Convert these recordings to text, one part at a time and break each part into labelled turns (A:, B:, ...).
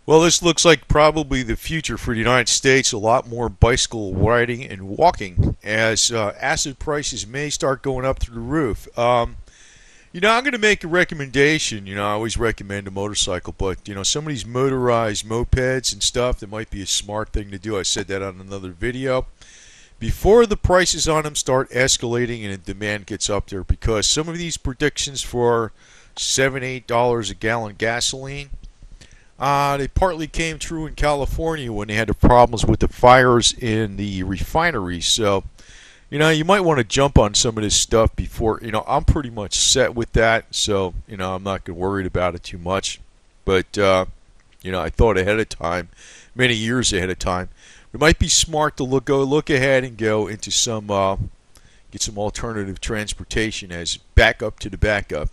A: Well, this looks like probably the future for the United States. A lot more bicycle riding and walking as asset prices may start going up through the roof. I'm going to make a recommendation. I always recommend a motorcycle, but, some of these motorized mopeds and stuff, that might be a smart thing to do. I said that on another video. Before the prices on them start escalating and the demand gets up there, because some of these predictions for $7, $8 a gallon gasoline, they partly came true in California when they had the problems with the fires in the refineries. So, you might want to jump on some of this stuff before, I'm pretty much set with that. So, I'm not going to worry about it too much. But, I thought ahead of time, many years ahead of time. It might be smart to look ahead and go into get some alternative transportation as backup to the backup.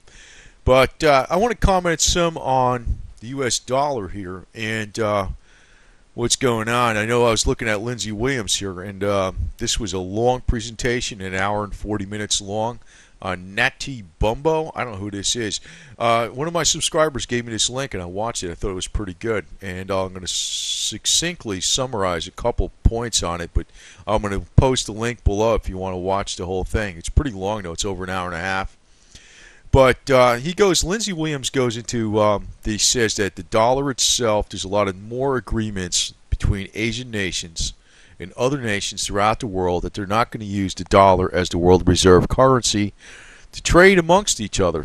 A: But I want to comment some on the U.S. dollar here and what's going on. I know I was looking at Lindsey here, and this was a long presentation, an hour and 40 minutes long, on Natty Bumppo. I don't know who this is. One of my subscribers gave me this link, and I watched it. I thought it was pretty good, and I'm going to succinctly summarize a couple points on it, but I'm going to post a link below if you want to watch the whole thing. It's pretty long, though. It's over an hour and a half. But Lindsey goes into, he says that the dollar itself, there's a lot of more agreements between Asian nations and other nations throughout the world that they're not going to use the dollar as the world reserve currency to trade amongst each other.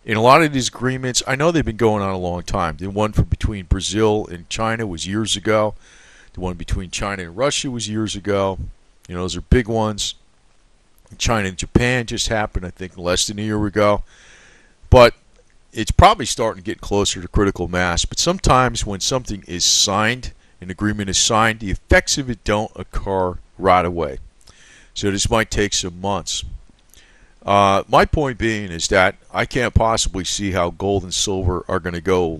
A: In a lot of these agreements, I know they've been going on a long time. The one between Brazil and China was years ago. The one between China and Russia was years ago. Those are big ones. China and Japan just happened, I think, less than a year ago. But it's probably starting to get closer to critical mass. But sometimes when something is signed, an agreement is signed, the effects of it don't occur right away. So this might take some months. My point being is that I can't possibly see how gold and silver are going to go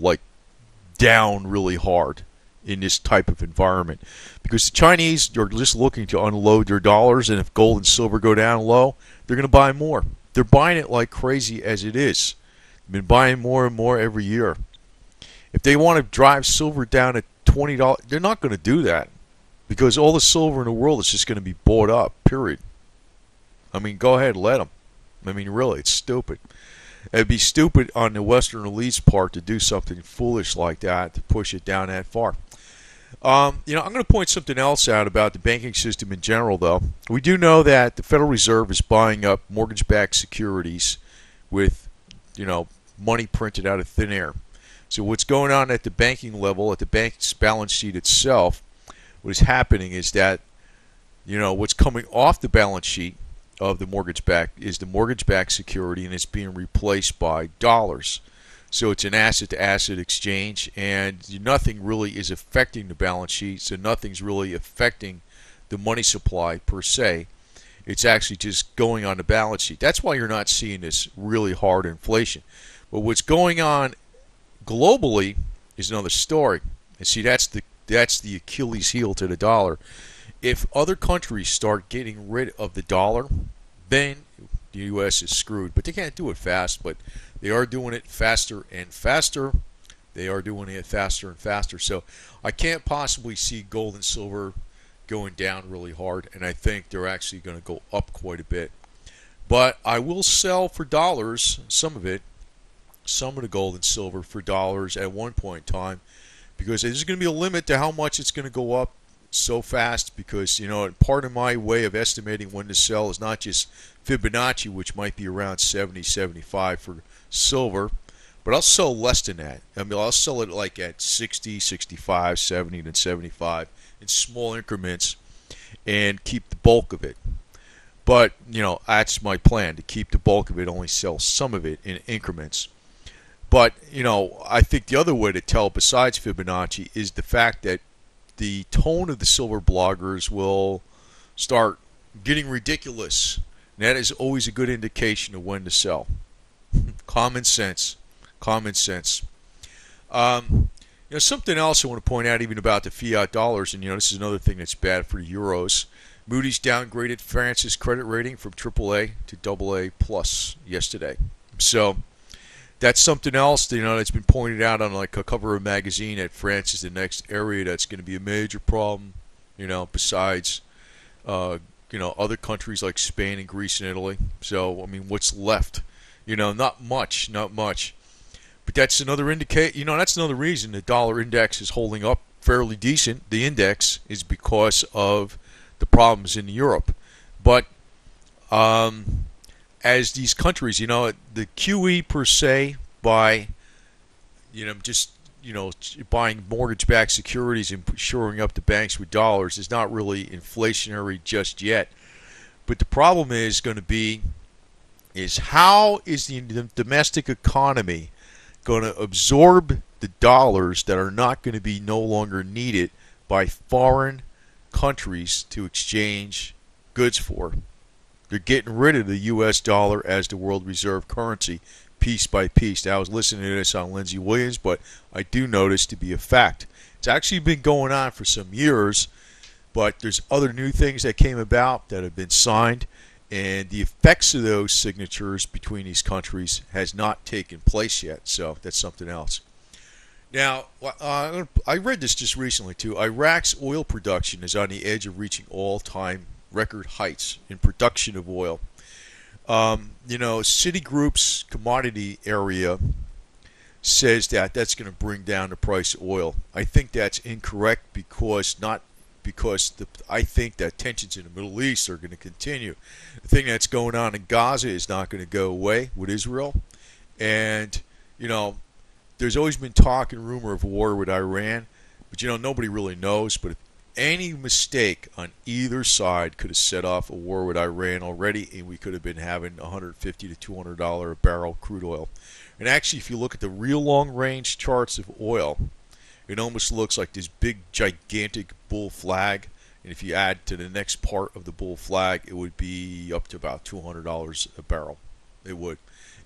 A: down really hard in this type of environment, because the Chinese are just looking to unload their dollars, and if gold and silver go down low, they're going to buy more. They're buying it like crazy as it is. They've been buying more and more every year. If they want to drive silver down to $20, they're not going to do that, because all the silver in the world is just going to be bought up, period. I mean, go ahead, let them. I mean, really, it's stupid. It'd be stupid on the Western elite's part to do something foolish like that, to push it down that far. I'm going to point something else out about the banking system in general, though. We do know that the Federal Reserve is buying up mortgage-backed securities with, money printed out of thin air. So what's going on at the banking level, at the bank's balance sheet itself, what is happening is that, what's coming off the balance sheet of the mortgage-backed security, and it's being replaced by dollars. So it's an asset-to-asset exchange, and nothing really is affecting the balance sheet, so nothing's really affecting the money supply per se. It's actually just going on the balance sheet. That's why you're not seeing this really hard inflation. But what's going on globally is another story. And see, that's the Achilles heel to the dollar. If other countries start getting rid of the dollar, then the U.S. is screwed. But they can't do it fast, but they are doing it faster and faster. They are doing it faster and faster. So I can't possibly see gold and silver going down really hard, and I think they're actually going to go up quite a bit. But I will sell for dollars, some of the gold and silver for dollars at one point in time, because there's going to be a limit to how much it's going to go up so fast, because part of my way of estimating when to sell is not just Fibonacci, which might be around 70, 75 for silver, but I'll sell less than that. I mean, I'll sell it like at 60, 65, 70, and 75 in small increments and keep the bulk of it. But, that's my plan, to keep the bulk of it, only sell some of it in increments. But, I think the other way to tell besides Fibonacci is the fact that the tone of the silver bloggers will start getting ridiculous. And that is always a good indication of when to sell. Common sense. Common sense. Something else I want to point out even about the fiat dollars, and this is another thing that's bad for euros. Moody's downgraded France's credit rating from AAA to AA+ yesterday. So That's something else, that's been pointed out on like a cover of a magazine that France is the next area that's going to be a major problem, besides, other countries like Spain and Greece and Italy. So, I mean, what's left? Not much, not much. But that's another that's another reason the dollar index is holding up fairly decent. The index is because of the problems in Europe. But as these countries, the QE per se by, just, buying mortgage-backed securities and shoring up the banks with dollars is not really inflationary just yet. But the problem is going to be how is the domestic economy going to absorb the dollars that are not going to be no longer needed by foreign countries to exchange goods for. They're getting rid of the U.S. dollar as the world reserve currency piece by piece. Now, I was listening to this on Lindsey Williams, but I do notice to be a fact. It's actually been going on for some years, but there's other new things that came about that have been signed, and the effects of those signatures between these countries has not taken place yet, so that's something else. Now, I read this just recently too. Iraq's oil production is on the edge of reaching all-time record heights in production of oil. Citigroup's commodity area says that that's going to bring down the price of oil. I think that's incorrect I think that tensions in the Middle East are going to continue. The thing that's going on in Gaza is not going to go away with Israel. And, there's always been talk and rumor of war with Iran, but, nobody really knows. But if any mistake on either side could have set off a war with Iran already, and we could have been having $150 to $200 a barrel crude oil. And actually, if you look at the real long-range charts of oil, it almost looks like this big, gigantic bull flag. And if you add to the next part of the bull flag, it would be up to about $200 a barrel. It would.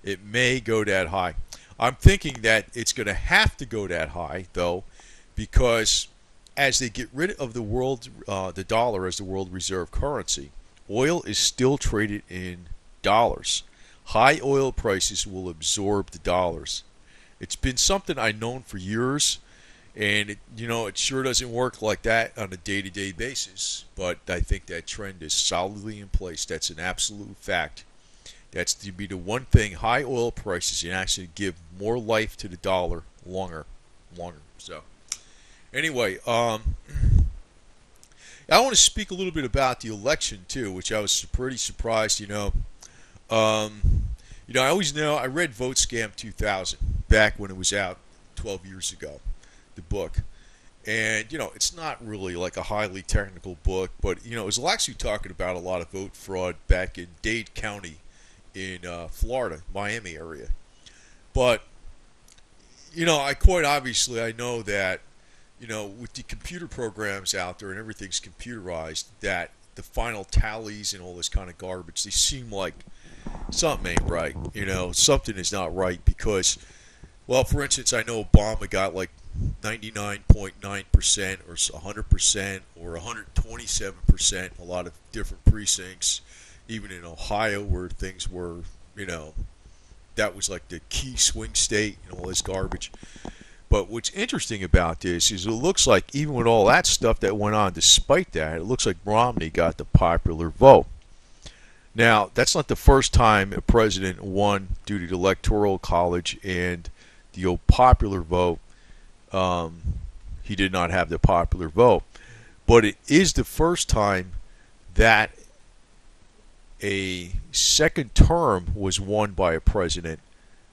A: It may go that high. I'm thinking that it's going to have to go that high, though, because as they get rid of the dollar as the world reserve currency, oil is still traded in dollars. High oil prices will absorb the dollars. It's been something I've known for years, and it sure doesn't work like that on a day-to-day basis, but I think that trend is solidly in place. That's an absolute fact. That's to be the one thing, high oil prices can actually give more life to the dollar longer. So, anyway, I want to speak a little bit about the election, too, which I was pretty surprised, I always know, I read Vote Scam 2000 back when it was out 12 years ago, the book. And, it's not really like a highly technical book, but, it was actually talking about a lot of vote fraud back in Dade County in Florida, Miami area. But, I know that, with the computer programs out there and everything's computerized, that the final tallies and all this kind of garbage, they seem like something ain't right. Something is not right because, well, for instance, I know Obama got like 99.9% or 100% or 127%, a lot of different precincts, even in Ohio where things were, that was like the key swing state and all this garbage. But what's interesting about this is it looks like even with all that stuff that went on, despite that, it looks like Romney got the popular vote. Now, that's not the first time a president won due to the Electoral College and the popular vote. He did not have the popular vote. But it is the first time that a second term was won by a president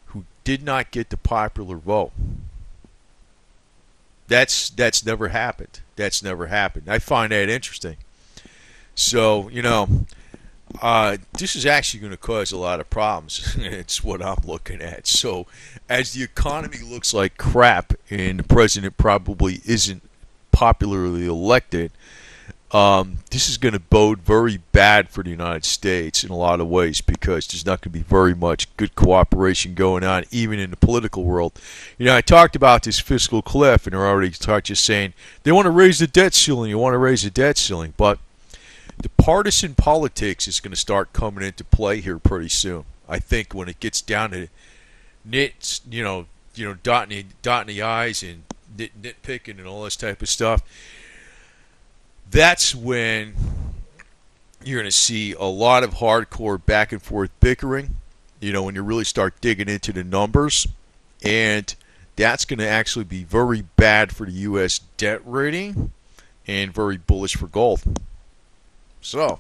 A: who did not get the popular vote. That's never happened. That's never happened. I find that interesting. So, this is actually going to cause a lot of problems. It's what I'm looking at. So, as the economy looks like crap and the president probably isn't popularly elected, this is going to bode very bad for the United States in a lot of ways because there's not going to be very much good cooperation going on, even in the political world. I talked about this fiscal cliff, and they're already just saying they want to raise the debt ceiling. You want to raise the debt ceiling, but the partisan politics is going to start coming into play here pretty soon. I think when it gets down to dotting the I's and nitpicking and all this type of stuff, that's when you're going to see a lot of hardcore back and forth bickering, when you really start digging into the numbers. And that's going to actually be very bad for the U.S. debt rating and very bullish for gold. So,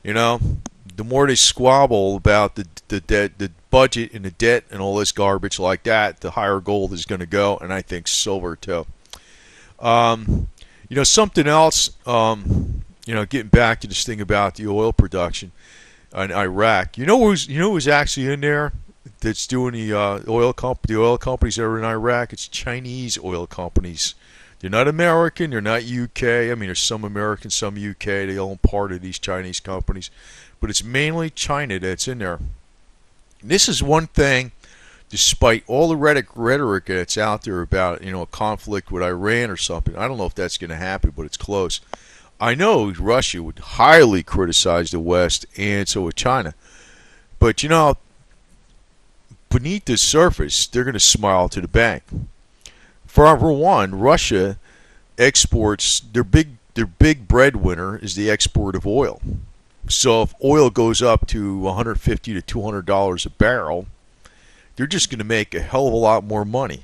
A: the more they squabble about the budget and the debt and all this garbage like that, the higher gold is going to go, and I think silver too. Something else, getting back to this thing about the oil production in Iraq. Who's actually in there that's doing the oil companies that are in Iraq? It's Chinese oil companies. They're not American. They're not UK. I mean, there's some American, some UK. They own part of these Chinese companies. But it's mainly China that's in there. And this is one thing, despite all the rhetoric that's out there about, a conflict with Iran or something. I don't know if that's going to happen, but it's close. I know Russia would highly criticize the West, and so would China. But, beneath the surface, they're going to smile to the bank. For number one, Russia exports, their big breadwinner is the export of oil. So if oil goes up to $150 to $200 a barrel, they're just going to make a hell of a lot more money.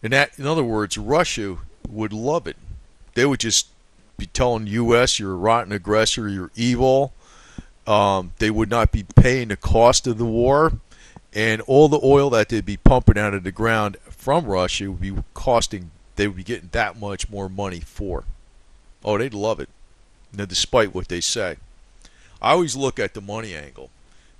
A: And that, in other words, Russia would love it. They would just be telling the U.S. you're a rotten aggressor, you're evil. They would not be paying the cost of the war. And all the oil that they'd be pumping out of the ground from Russia would be costing, they would be getting that much more money for. Oh, they'd love it. Now, despite what they say. I always look at the money angle.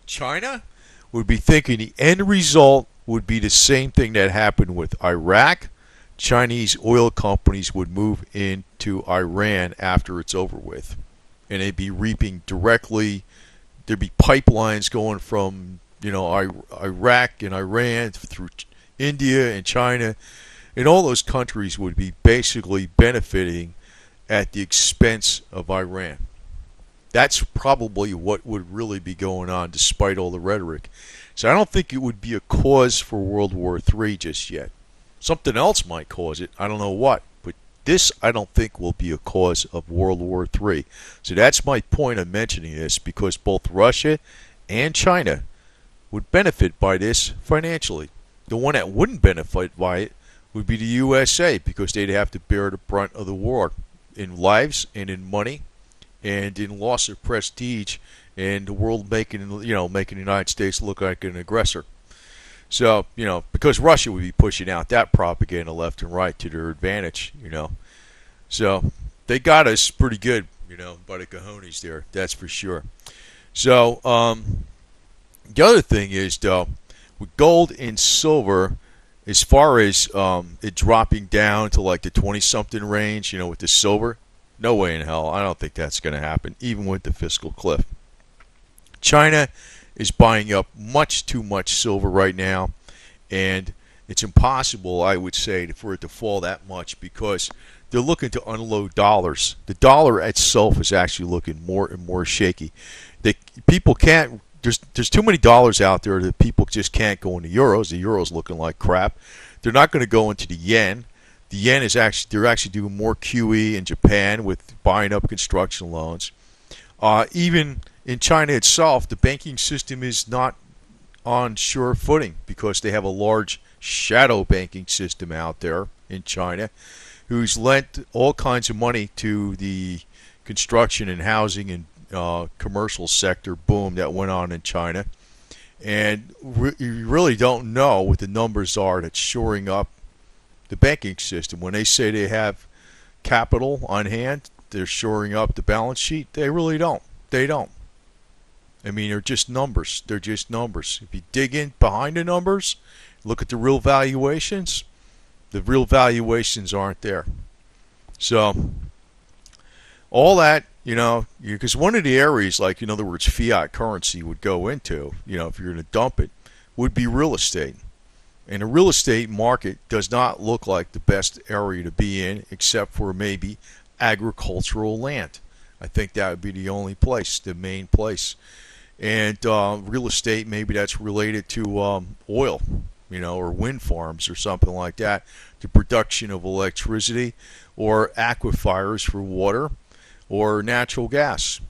A: China would be thinking the end result would be the same thing that happened with Iraq. Chinese oil companies would move into Iran after it's over with. And they'd be reaping directly. There'd be pipelines going from Iraq and Iran through India and China, and all those countries would be basically benefiting at the expense of Iran. That's probably what would really be going on, despite all the rhetoric. So I don't think it would be a cause for World War III just yet. Something else might cause it. I don't know what, but this I don't think will be a cause of World War III. So that's my point of mentioning this, because both Russia and China would benefit by this financially. The one that wouldn't benefit by it would be the USA, because they'd have to bear the brunt of the war in lives and in money and in loss of prestige, and the world making the United States look like an aggressor. So, because Russia would be pushing out that propaganda left and right to their advantage, So they got us pretty good, by the cojones there, that's for sure. So, the other thing is, though, with gold and silver, as far as it dropping down to like the 20-something range, with the silver, no way in hell. I don't think that's going to happen, even with the fiscal cliff. China is buying up much too much silver right now, and it's impossible, I would say, for it to fall that much, because they're looking to unload dollars. The dollar itself is actually looking more and more shaky. People can't. There's too many dollars out there that people just can't go into euros. The euro's looking like crap. They're not going to go into the yen. The yen is they're actually doing more QE in Japan with buying up construction loans. Even in China itself, the banking system is not on sure footing, because they have a large shadow banking system out there in China who's lent all kinds of money to the construction and housing and commercial sector boom that went on in China. And you really don't know what the numbers are that's shoring up the banking system. When they say they have capital on hand, they're shoring up the balance sheet, they really don't. They don't. I mean, they're just numbers. They're just numbers. If you dig in behind the numbers, look at the real valuations, the real valuations aren't there. So, all that, because one of the areas, like, in other words, fiat currency would go into, if you're going to dump it, would be real estate. And the real estate market does not look like the best area to be in, except for maybe agricultural land. I think that would be the only place, the main place. And real estate, maybe that's related to oil, or wind farms or something like that, the production of electricity, or aquifers for water, or natural gas.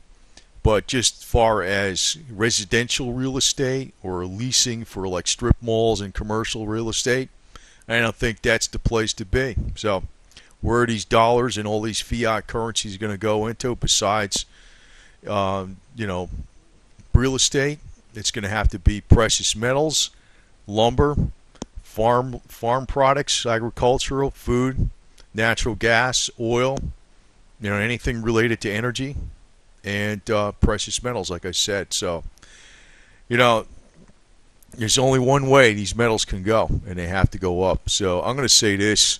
A: But just far as residential real estate or leasing for like strip malls and commercial real estate, I don't think that's the place to be. So where are these dollars and all these fiat currencies going to go into besides, real estate? It's going to have to be precious metals, lumber, farm products, agricultural, food, natural gas, oil, anything related to energy, and precious metals, like I said. So, there's only one way these metals can go, and they have to go up. So I'm going to say this.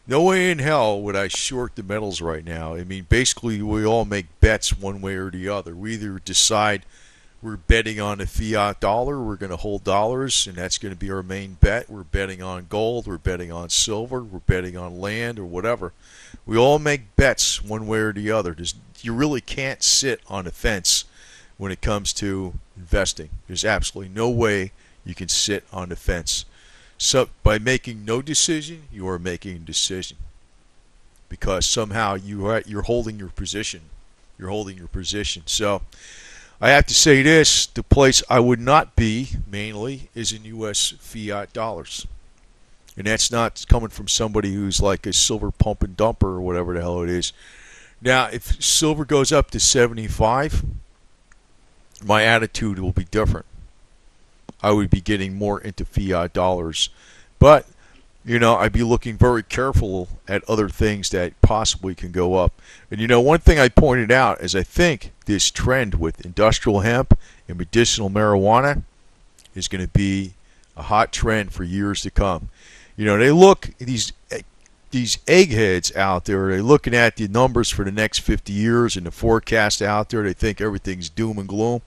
A: No way in hell would I short the metals right now. I mean, basically, we all make bets one way or the other. We either decide we're betting on the fiat dollar, we're going to hold dollars, and that's going to be our main bet. We're betting on gold, we're betting on silver, we're betting on land, or whatever. We all make bets one way or the other. You really can't sit on the fence when it comes to investing. There's absolutely no way you can sit on the fence. So by making no decision, you are making a decision, because somehow you're holding your position. You're holding your position. So I have to say this: the place I would not be mainly is in U.S. fiat dollars, and that's not coming from somebody who's like a silver pump and dumper or whatever the hell it is. Now, if silver goes up to 75, my attitude will be different. I would be getting more into fiat dollars. But, I'd be looking very careful at other things that possibly can go up. And, one thing I pointed out is I think this trend with industrial hemp and medicinal marijuana is going to be a hot trend for years to come. They look, these eggheads out there, they're looking at the numbers for the next 50 years and the forecast out there. They think everything's doom and gloom.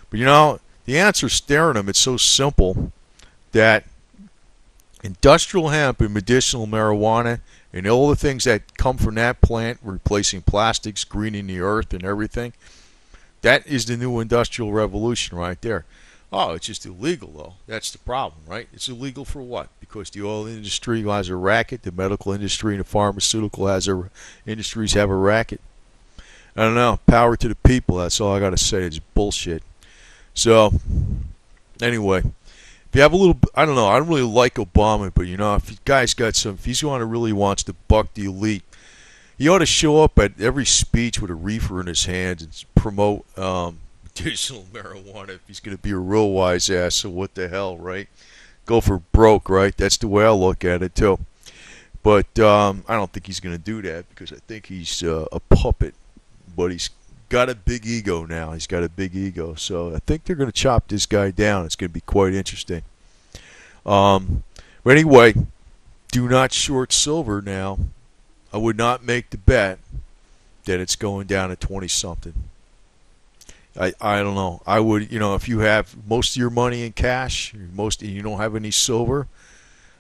A: But, the answer's staring them. It's so simple that industrial hemp and medicinal marijuana and all the things that come from that plant, replacing plastics, greening the earth and everything, that is the new industrial revolution right there. Oh, it's just illegal, though. That's the problem, right? It's illegal for what? Because the oil industry has a racket, the medical industry and the pharmaceutical industries have a racket. I don't know. Power to the people. That's all I got to say. It's bullshit. So, anyway, if you have a little, I don't know, I don't really like Obama, but if you guys got if he's really wants to buck the elite, he ought to show up at every speech with a reefer in his hand and promote medicinal marijuana if he's going to be a real wise ass. So what the hell, right? Go for broke, right? That's the way I look at it, too. But I don't think he's going to do that, because I think he's a puppet, but he's got a big ego now. He's got a big ego. So I think they're going to chop this guy down. It's going to be quite interesting. But anyway, do not short silver now. I would not make the bet that it's going down to 20-something. I don't know. I would, if you have most of your money in cash, and you don't have any silver,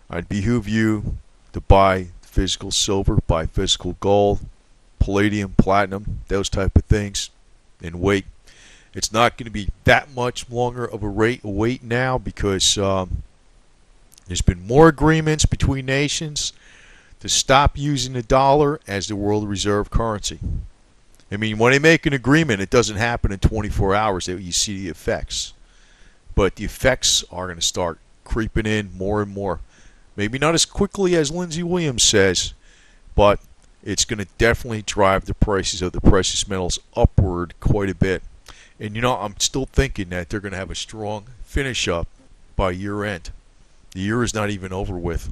A: I'd behoove you to buy physical silver, buy physical gold, palladium, platinum, those type of things, and wait. It's not going to be that much longer of a wait now, because there's been more agreements between nations to stop using the dollar as the world reserve currency. I mean, when they make an agreement, it doesn't happen in 24 hours that you see the effects. But the effects are going to start creeping in more and more. Maybe not as quickly as Lindsey says, but it's going to definitely drive the prices of the precious metals upward quite a bit. And I'm still thinking that they're going to have a strong finish up by year end. The year is not even over with.